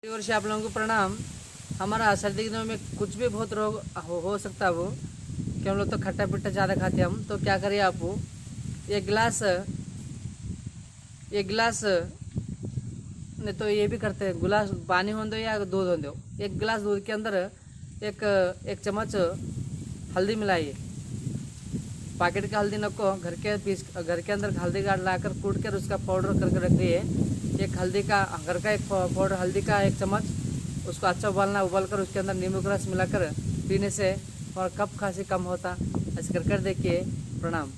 ओर से आप लोगों को प्रणाम। हमारा सर्दी के दिनों में कुछ भी बहुत रोग हो सकता है वो कि हम लोग तो खट्टा पिट्टा ज़्यादा खाते हैं हम। तो क्या करिए आप एक गिलास नहीं तो ये भी करते हैं, गिलास पानी हो दो या दूध हो दो, एक गिलास दूध के अंदर एक एक चम्मच हल्दी मिलाइए। पैकेट का हल्दी नको, घर के अंदर हल्दी का लाकर कूट कर उसका पाउडर करके रख दिए। एक हल्दी का घर का एक पाउडर हल्दी का एक चम्मच, उसको अच्छा उबाल कर उसके अंदर नींबू का रस मिलाकर पीने से और कफ खांसी कम होता। ऐसे कर देखिए। प्रणाम।